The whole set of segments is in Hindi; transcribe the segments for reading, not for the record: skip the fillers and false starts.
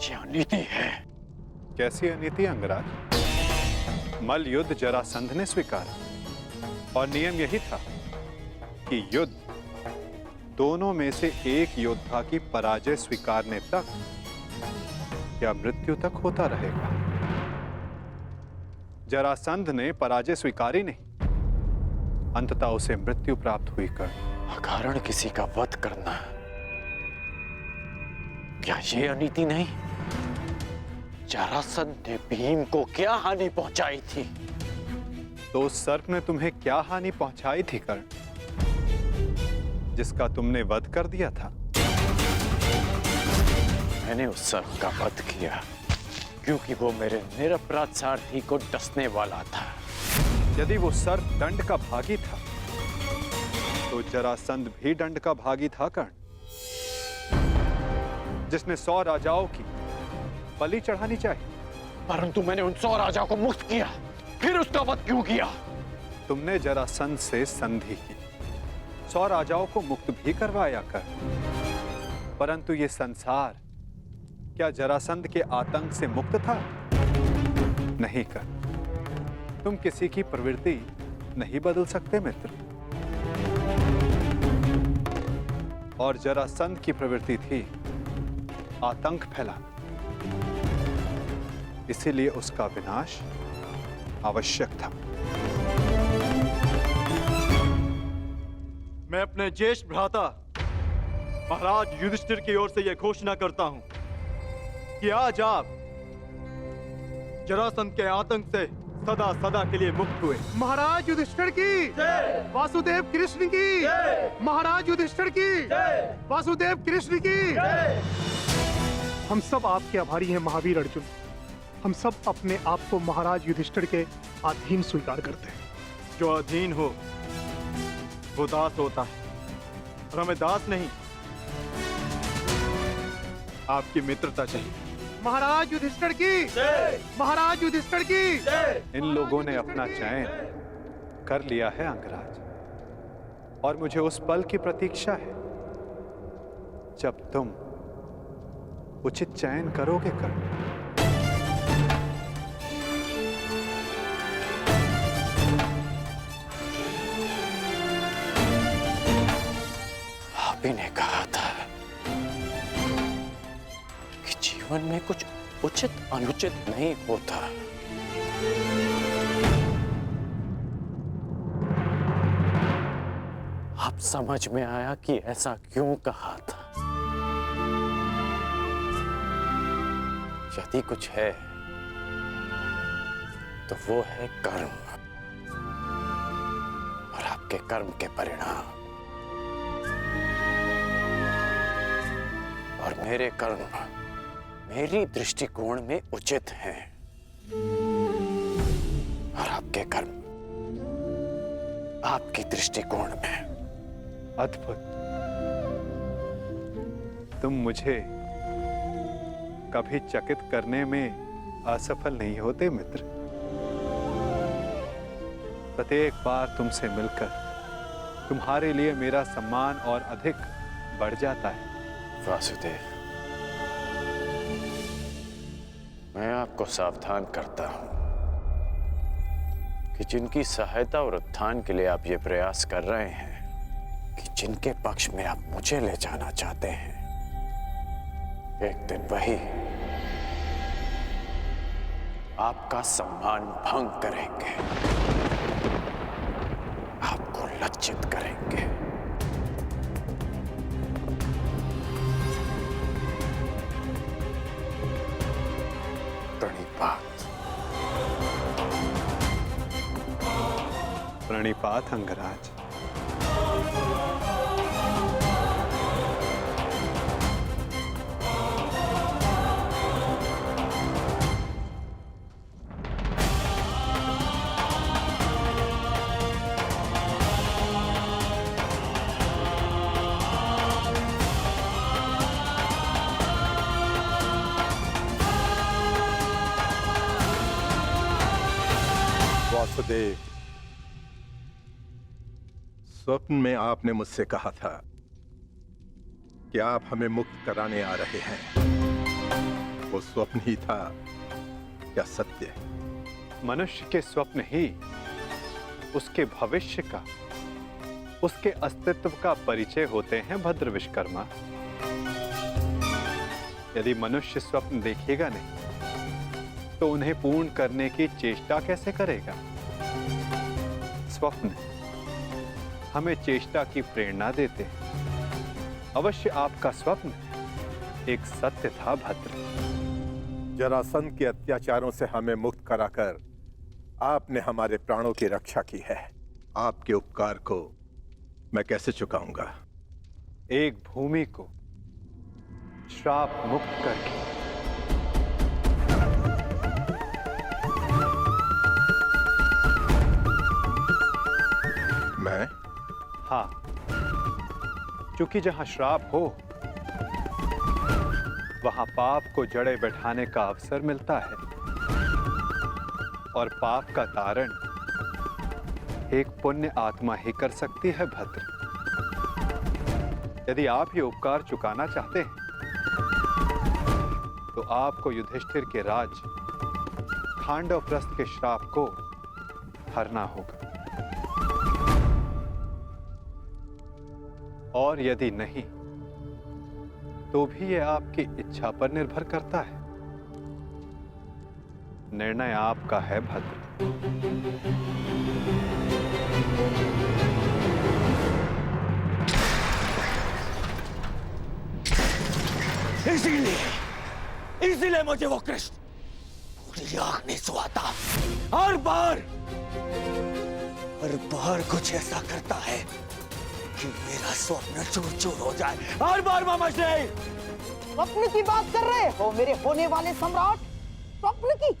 ये अनीति है। कैसी अनीति अंगराज? मल्ल युद्ध जरासंध ने स्वीकारा और नियम यही था कि युद्ध दोनों में से एक योद्धा की पराजय स्वीकारने तक या मृत्यु तक होता रहेगा। जरासंध ने पराजय स्वीकारी नहीं, अंततः उसे मृत्यु प्राप्त हुई कर्ण। अकारण किसी का वध करना, क्या ये अनीति नहीं? जरासंध ने भीम को क्या हानि पहुंचाई थी? तो उस सर्प ने तुम्हें क्या हानि पहुंचाई थी कर्ण, जिसका तुमने वध कर दिया था? मैंने उस सर्प का वध किया क्योंकि वो मेरे निरपराध सारथी को डसने वाला था। यदि वो सर्प दंड का भागी था तो जरासंध भी दंड का भागी था कर्ण, जिसने 100 राजाओं की बलि चढ़ानी चाहिए। परंतु मैंने उन 100 राजाओं को मुक्त किया, फिर उसका वध क्यों किया? तुमने जरासंध से संधि की, 100 राजाओं को मुक्त भी करवाया कर, परंतु ये संसार क्या जरासंध के आतंक से मुक्त था? नहीं कर। तुम किसी की प्रवृत्ति नहीं बदल सकते मित्र। और जरासंध की प्रवृत्ति थी आतंक फैलाना, इसीलिए उसका विनाश आवश्यक था। मैं अपने ज्येष्ठ भ्राता महाराज युधिष्ठिर की ओर से यह घोषणा करता हूं कि आज आप जरासंध के आतंक से सदा सदा के लिए मुक्त हुए। महाराज युधिष्ठिर की जय, वासुदेव कृष्ण की जय, महाराज युधिष्ठिर की जय, वासुदेव कृष्ण की जय। हम सब आपके आभारी हैं महावीर अर्जुन। हम सब अपने आप को महाराज युधिष्ठिर के अधीन स्वीकार करते हैं। जो अधीन हो वो दास होता है, और हमें दास नहीं, आपकी मित्रता चाहिए। महाराज युधिष्ठिर की जय, महाराज युधिष्ठिर की जय। इन लोगों ने अपना चयन कर लिया है अंगराज, और मुझे उस पल की प्रतीक्षा है जब तुम उचित चयन करोगे कर्ण। आप ही ने कहा था कि जीवन में कुछ उचित अनुचित नहीं होता। अब समझ में आया कि ऐसा क्यों कहा था। यदि कुछ है तो वो है कर्म, और आपके कर्म के परिणाम, और मेरे कर्म मेरी दृष्टिकोण में उचित हैं, और आपके कर्म आपकी दृष्टिकोण में। अद्भुत। तुम मुझे कभी चकित करने में असफल नहीं होते मित्र। प्रत्येक बार तुमसे मिलकर तुम्हारे लिए मेरा सम्मान और अधिक बढ़ जाता है। वासुदेव, मैं आपको सावधान करता हूं कि जिनकी सहायता और उत्थान के लिए आप ये प्रयास कर रहे हैं कि जिनके पक्ष में आप मुझे ले जाना चाहते हैं, एक दिन वही आपका सम्मान भंग करेंगे, आपको लज्जित करेंगे। प्रणिपात। प्रणिपात अंगराज। वासुदेव, स्वप्न में आपने मुझसे कहा था कि आप हमें मुक्त कराने आ रहे हैं। वो स्वप्न ही था या सत्य? मनुष्य के स्वप्न ही उसके भविष्य का, उसके अस्तित्व का परिचय होते हैं भद्र विश्वकर्मा। यदि मनुष्य स्वप्न देखेगा नहीं तो उन्हें पूर्ण करने की चेष्टा कैसे करेगा? स्वप्न हमें चेष्टा की प्रेरणा देते हैं। अवश्य आपका स्वप्न एक सत्य था भद्र। जरासंध के अत्याचारों से हमें मुक्त कराकर आपने हमारे प्राणों की रक्षा की है। आपके उपकार को मैं कैसे चुकाऊंगा? एक भूमि को श्राप मुक्त करके। मैं? हाँ, क्योंकि जहां श्राप हो वहां पाप को जड़े बैठाने का अवसर मिलता है, और पाप का तारण एक पुण्य आत्मा ही कर सकती है भद्र। यदि आप ये उपकार चुकाना चाहते हैं तो आपको युधिष्ठिर के राज खांडवप्रस्थ के श्राप को हरना होगा, और यदि नहीं तो भी यह आपकी इच्छा पर निर्भर करता है। निर्णय आपका है भद्र। इसीलिए मुझे वो कृष्ण पूरी आंख नहीं सुहाता। हर बार कुछ ऐसा करता है कि मेरा स्वप्न चूर चूर हो जाए। हर बार मामा जी। स्वप्न की बात कर रहे हो मेरे होने वाले सम्राट? स्वप्न की?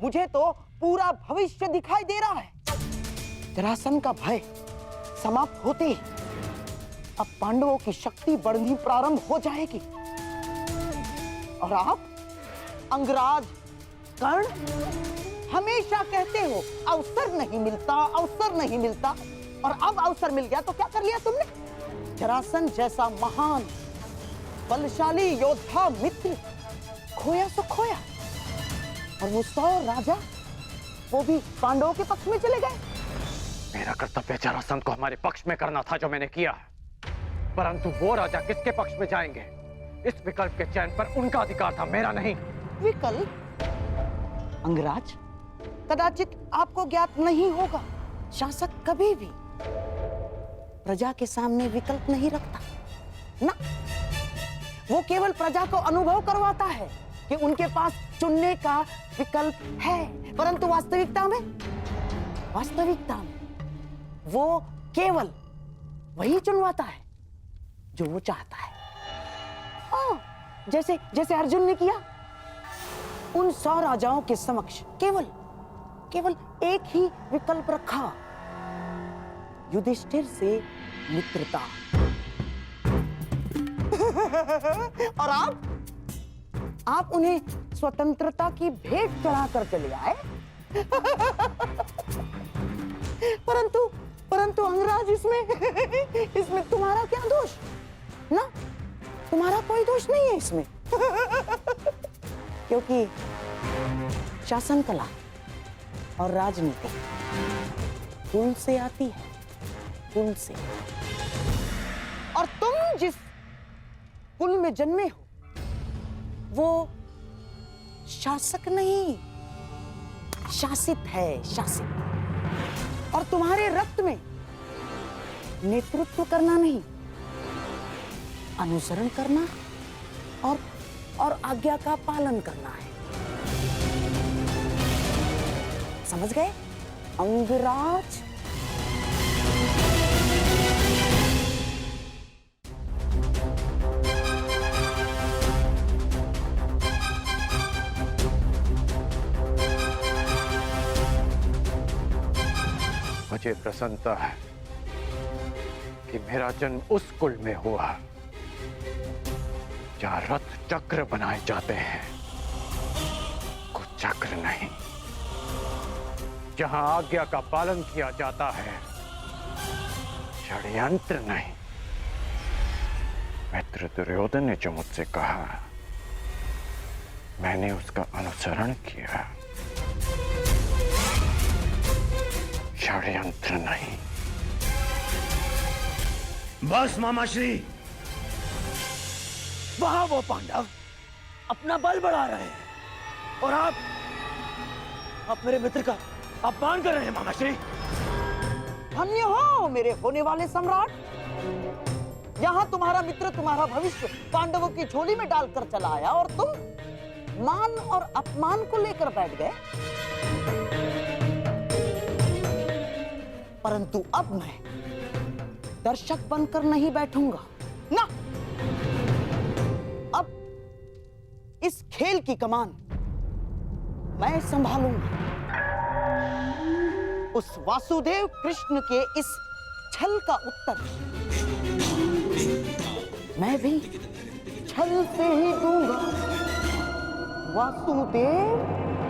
मुझे तो पूरा भविष्य दिखाई दे रहा है। जरासंध का भय समाप्त होते ही अब पांडवों की शक्ति बढ़नी प्रारंभ हो जाएगी, और आप अंगराज कर्ण हमेशा कहते हो अवसर नहीं मिलता, अवसर नहीं मिलता, और अब अवसर मिल गया तो क्या कर लिया तुमने? जरासंध जैसा महान बलशाली योद्धा मित्र खोया सो खोया, और वो 100 राजा वो भी पांडवों के पक्ष में चले गए। मेरा कर्तव्य जरासंध को हमारे पक्ष में करना था जो मैंने किया, परंतु वो राजा किसके पक्ष में जाएंगे? इस विकल्प के चयन पर उनका अधिकार था, मेरा नहीं। विकल्प? अंगराज, कदाचित आपको ज्ञात नहीं होगा, शासक कभी भी प्रजा के सामने विकल्प नहीं रखता ना। वो केवल प्रजा को अनुभव करवाता है कि उनके पास चुनने का विकल्प है, परंतु वास्तविकता में वो केवल वही चुनवाता है जो वो चाहता है। जैसे अर्जुन ने किया, उन 100 राजाओं के समक्ष केवल एक ही विकल्प रखा, युधिष्ठिर से मित्रता। और आप उन्हें स्वतंत्रता की भेंट चढ़ाकर चले आए। परंतु अंगराज, इसमें तुम्हारा क्या दोष? ना, तुम्हारा कोई दोष नहीं है इसमें। क्योंकि शासन कला और राजनीति कुल से आती है, कुल से। और तुम जिस कुल में जन्मे हो वो शासक नहीं, शासित है, शासित। और तुम्हारे रक्त में नेतृत्व करना नहीं, अनुसरण करना और आज्ञा का पालन करना है। समझ गए अंगराज? मुझे प्रसन्नता है कि मेरा जन्म उस कुल में हुआ जहां रथ चक्र बनाए जाते हैं, कुछ चक्र नहीं, जहां आज्ञा का पालन किया जाता है, षड्यंत्र नहीं। मित्र दुर्योधन ने जो मुझसे कहा मैंने उसका अनुसरण किया, षड्यंत्र नहीं। बस मामाश्री, वहां वो पांडव अपना बल बढ़ा रहे हैं और आप मेरे मित्र का अपमान कर रहे हैं मामाश्री। धन्य हो मेरे होने वाले सम्राट। यहाँ तुम्हारा मित्र तुम्हारा भविष्य पांडवों की झोली में डालकर चला आया और तुम मान और अपमान को लेकर बैठ गए। परंतु अब मैं दर्शक बनकर नहीं बैठूंगा ना। अब इस खेल की कमान मैं संभालूंगा। उस वासुदेव कृष्ण के इस छल का उत्तर मैं भी छल से ही दूंगा। वासुदेव